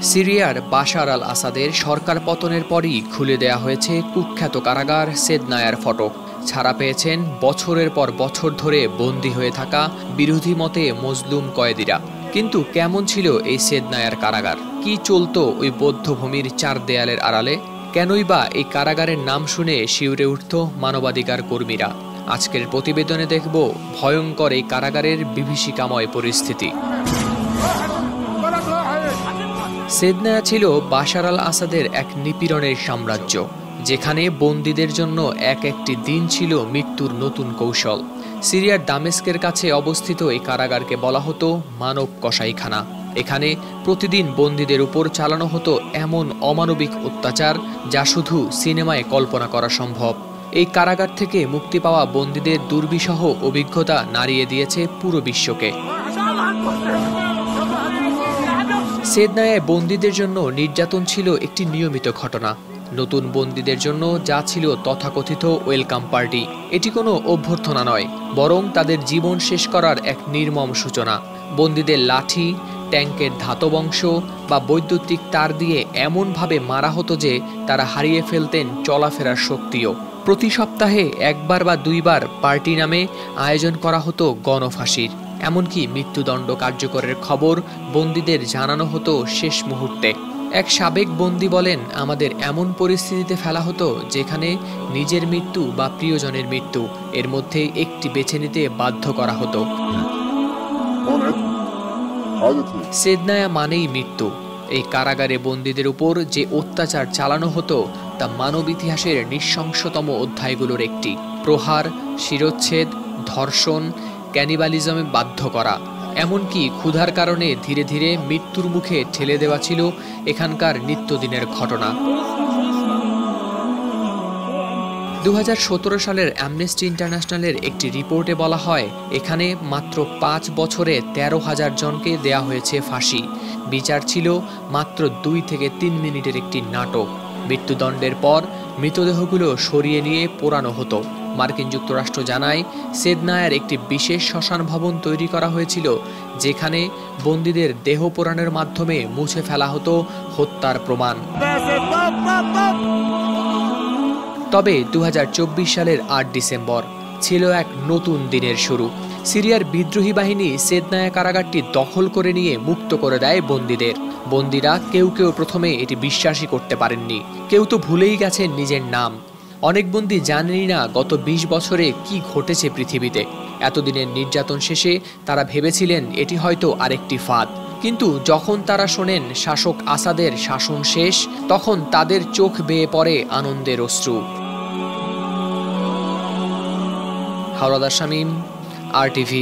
সিরিয়ার বাশার আল আসাদের সরকার পতনের পরই খুলে দেয়া হয়েছে কুখ্যাত কারাগার সেদনায়ার ফটক। ছাড়া পেয়েছেন বছরের পর বছর ধরে বন্দী হয়ে থাকা বিরোধী মতে মজলুম কয়েদিরা। কিন্তু কেমন ছিল এই সেদনায়ার কারাগার? কি চলতো ওই বৌদ্ধভূমির চার দেয়ালের আড়ালে? কেনই বা এই কারাগারের নাম শুনে শিউরে উঠত মানবাধিকার কর্মীরা? আজকের প্রতিবেদনে দেখব ভয়ঙ্কর এই কারাগারের বিভীষিকাময় পরিস্থিতি। সেদনায়া ছিল বাশার আল আসাদের এক নিপীড়নের সাম্রাজ্য, যেখানে বন্দীদের জন্য এক একটি দিন ছিল মৃত্যুর নতুন কৌশল। সিরিয়ার দামেস্কের কাছে অবস্থিত এই কারাগারকে বলা হতো মানব কসাইখানা। এখানে প্রতিদিন বন্দীদের উপর চালানো হতো এমন অমানবিক অত্যাচার যা শুধু সিনেমায় কল্পনা করা সম্ভব। এই কারাগার থেকে মুক্তি পাওয়া বন্দীদের দুর্বিষহ অভিজ্ঞতা নাড়িয়ে দিয়েছে পুরো বিশ্বকে। সেদনায়ায় বন্দীদের জন্য নির্যাতন ছিল একটি নিয়মিত ঘটনা। নতুন বন্দীদের জন্য যা ছিল তথাকথিত ওয়েলকাম পার্টি। এটি কোনো অভ্যর্থনা নয়, বরং তাদের জীবন শেষ করার এক নির্মম সূচনা। বন্দীদের লাঠি, ট্যাঙ্কের ধাতব অংশ বা বৈদ্যুতিক তার দিয়ে এমনভাবে মারা হতো যে তারা হারিয়ে ফেলতেন চলাফেরার শক্তিও। প্রতি সপ্তাহে একবার বা দুইবার পার্টি নামে আয়োজন করা হতো গণফাঁসির। এমনকি মৃত্যুদণ্ড কার্যকরের খবর বন্দীদের জানানো হতো শেষ মুহূর্তে। এক সাবেক বন্দী বলেন, আমাদের এমন পরিস্থিতিতে ফেলা হতো যেখানে নিজের মৃত্যু বা প্রিয়জনের মৃত্যু এর মধ্যে একটি বেছে নিতে বাধ্য করা হতো। সেদনায়া মানেই মৃত্যু। এই কারাগারে বন্দীদের উপর যে অত্যাচার চালানো হতো তা মানব ইতিহাসের নৃশংসতম অধ্যায়গুলোর একটি। প্রহার, শিরচ্ছেদ, ধর্ষণ, ক্যানিবালিজমে বাধ্য করা, এমনকি ক্ষুধার কারণে ধীরে ধীরে মৃত্যুর মুখে ঠেলে দেওয়া ছিল এখানকার নিত্যদিনের ঘটনা। 2017 সালের অ্যামনেস্টি ইন্টারন্যাশনালের একটি রিপোর্টে বলা হয়, এখানে মাত্র 5 বছরে 13,000 জনকে দেয়া হয়েছে ফাঁসি। বিচার ছিল মাত্র 2 থেকে 3 মিনিটের একটি নাটক। মৃত্যুদণ্ডের পর মৃতদেহগুলো সরিয়ে নিয়ে পোড়ানো হতো। মার্কিন যুক্তরাষ্ট্র জানায়, সেদনায়ার একটি বিশেষ শ্মশান ভবন তৈরি করা হয়েছিল, যেখানে বন্দীদের দেহ পোড়ানোর মাধ্যমে মুছে ফেলা হতো হত্যার প্রমাণ। তবে 2024 সালের 8 ডিসেম্বর ছিল এক নতুন দিনের শুরু। সিরিয়ার বিদ্রোহী বাহিনী সেদনায়া কারাগারটি দখল করে নিয়ে মুক্ত করে দেয় বন্দীদের। বন্দীরা কেউ কেউ প্রথমে এটি বিশ্বাসই করতে পারেননি, কেউ তো ভুলেই গেছেন নিজের নাম। অনেক বন্দী জানেনই না গত 20 বছরে কি ঘটেছে পৃথিবীতে। এতদিনের নির্যাতন শেষে তারা ভেবেছিলেন এটি হয়তো আরেকটি ফাঁদ। কিন্তু যখন তারা শোনেন শাসক আসাদের শাসন শেষ, তখন তাদের চোখ বেয়ে পড়ে আনন্দের অশ্রু। হাওলাদার শামীম, RTV।